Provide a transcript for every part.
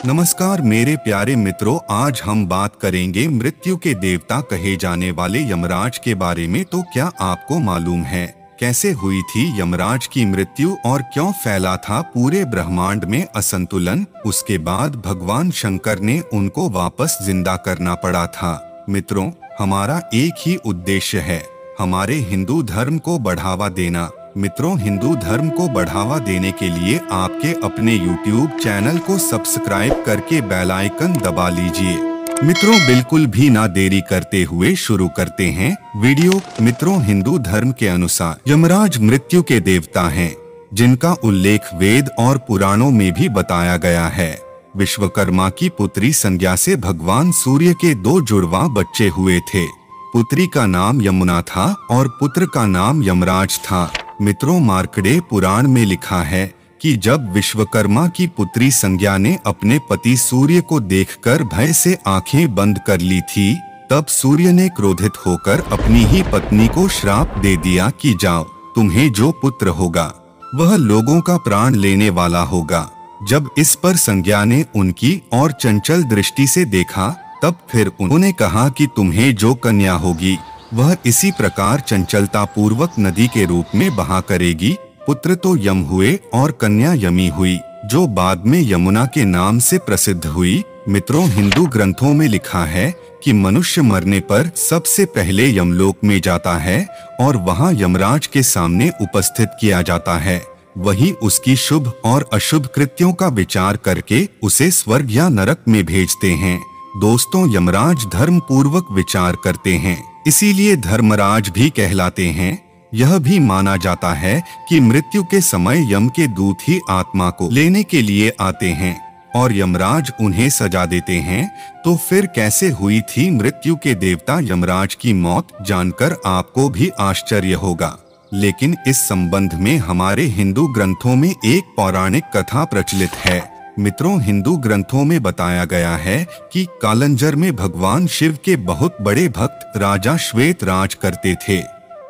नमस्कार मेरे प्यारे मित्रों, आज हम बात करेंगे मृत्यु के देवता कहे जाने वाले यमराज के बारे में। तो क्या आपको मालूम है कैसे हुई थी यमराज की मृत्यु और क्यों फैला था पूरे ब्रह्मांड में असंतुलन? उसके बाद भगवान शंकर ने उनको वापस जिंदा करना पड़ा था। मित्रों, हमारा एक ही उद्देश्य है, हमारे हिंदू धर्म को बढ़ावा देना। मित्रों, हिंदू धर्म को बढ़ावा देने के लिए आपके अपने YouTube चैनल को सब्सक्राइब करके बेल आइकन दबा लीजिए। मित्रों, बिल्कुल भी ना देरी करते हुए शुरू करते हैं वीडियो। मित्रों, हिंदू धर्म के अनुसार यमराज मृत्यु के देवता हैं, जिनका उल्लेख वेद और पुराणों में भी बताया गया है। विश्वकर्मा की पुत्री संज्ञा से भगवान सूर्य के 2 जुड़वा बच्चे हुए थे। पुत्री का नाम यमुना था और पुत्र का नाम यमराज था। मित्रों, मार्कंडेय पुराण में लिखा है कि जब विश्वकर्मा की पुत्री संज्ञा ने अपने पति सूर्य को देखकर भय से आंखें बंद कर ली थी, तब सूर्य ने क्रोधित होकर अपनी ही पत्नी को श्राप दे दिया कि जाओ, तुम्हें जो पुत्र होगा वह लोगों का प्राण लेने वाला होगा। जब इस पर संज्ञा ने उनकी और चंचल दृष्टि से देखा, तब फिर उन्होंने कहा कि तुम्हें जो कन्या होगी वह इसी प्रकार चंचलता पूर्वक नदी के रूप में बहा करेगी। पुत्र तो यम हुए और कन्या यमी हुई, जो बाद में यमुना के नाम से प्रसिद्ध हुई। मित्रों, हिंदू ग्रंथों में लिखा है कि मनुष्य मरने पर सबसे पहले यमलोक में जाता है और वहां यमराज के सामने उपस्थित किया जाता है। वही उसकी शुभ और अशुभ कृत्यों का विचार करके उसे स्वर्ग या नरक में भेजते हैं। दोस्तों, यमराज धर्म पूर्वक विचार करते हैं, इसीलिए धर्मराज भी कहलाते हैं। यह भी माना जाता है कि मृत्यु के समय यम के दूत ही आत्मा को लेने के लिए आते हैं और यमराज उन्हें सजा देते हैं। तो फिर कैसे हुई थी मृत्यु के देवता यमराज की मौत? जानकर आपको भी आश्चर्य होगा, लेकिन इस संबंध में हमारे हिंदू ग्रंथों में एक पौराणिक कथा प्रचलित है। मित्रों, हिंदू ग्रंथों में बताया गया है कि कालंजर में भगवान शिव के बहुत बड़े भक्त राजा श्वेत राज करते थे।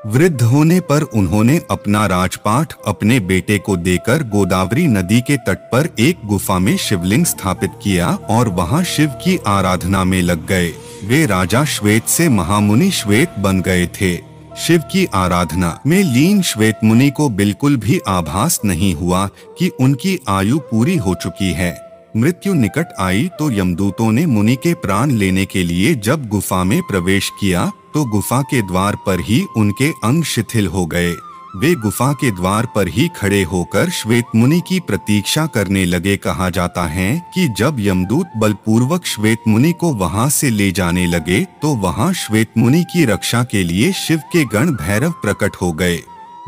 वृद्ध होने पर उन्होंने अपना राजपाट अपने बेटे को देकर गोदावरी नदी के तट पर एक गुफा में शिवलिंग स्थापित किया और वहां शिव की आराधना में लग गए। वे राजा श्वेत से महामुनि श्वेत बन गए थे। शिव की आराधना में लीन श्वेत मुनि को बिल्कुल भी आभास नहीं हुआ कि उनकी आयु पूरी हो चुकी है। मृत्यु निकट आई तो यमदूतों ने मुनि के प्राण लेने के लिए जब गुफा में प्रवेश किया, तो गुफा के द्वार पर ही उनके अंग शिथिल हो गए। वे गुफा के द्वार पर ही खड़े होकर श्वेत मुनि की प्रतीक्षा करने लगे। कहा जाता है कि जब यमदूत बलपूर्वक श्वेत मुनि को वहां से ले जाने लगे, तो वहां श्वेत मुनि की रक्षा के लिए शिव के गण भैरव प्रकट हो गए।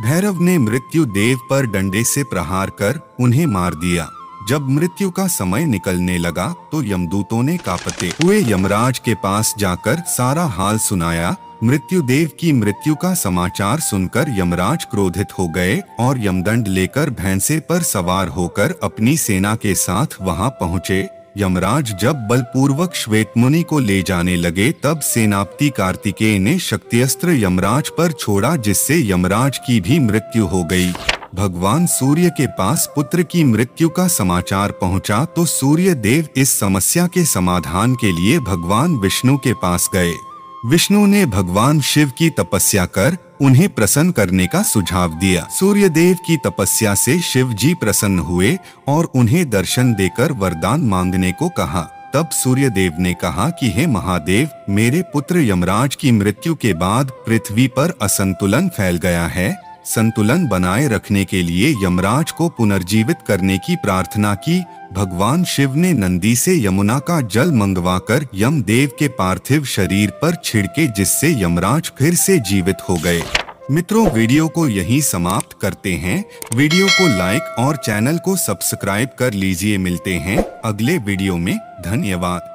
भैरव ने मृत्यु देव पर डंडे से प्रहार कर उन्हें मार दिया। जब मृत्यु का समय निकलने लगा, तो यमदूतों ने कांपते हुए यमराज के पास जाकर सारा हाल सुनाया। मृत्युदेव की मृत्यु का समाचार सुनकर यमराज क्रोधित हो गए और यमदंड लेकर भैंसे पर सवार होकर अपनी सेना के साथ वहां पहुंचे। यमराज जब बलपूर्वक श्वेत मुनि को ले जाने लगे, तब सेनापति कार्तिकेय ने शक्तिअस्त्र यमराज पर छोड़ा, जिससे यमराज की भी मृत्यु हो गई। भगवान सूर्य के पास पुत्र की मृत्यु का समाचार पहुंचा, तो सूर्य देव इस समस्या के समाधान के लिए भगवान विष्णु के पास गए। विष्णु ने भगवान शिव की तपस्या कर उन्हें प्रसन्न करने का सुझाव दिया। सूर्य देव की तपस्या से शिव जी प्रसन्न हुए और उन्हें दर्शन देकर वरदान मांगने को कहा। तब सूर्य देव ने कहा कि हे महादेव, मेरे पुत्र यमराज की मृत्यु के बाद पृथ्वी पर असंतुलन फैल गया है। संतुलन बनाए रखने के लिए यमराज को पुनर्जीवित करने की प्रार्थना की। भगवान शिव ने नंदी से यमुना का जल मंगवाकर यमदेव के पार्थिव शरीर पर छिड़के, जिससे यमराज फिर से जीवित हो गए। मित्रों, वीडियो को यहीं समाप्त करते हैं। वीडियो को लाइक और चैनल को सब्सक्राइब कर लीजिए। मिलते हैं अगले वीडियो में। धन्यवाद।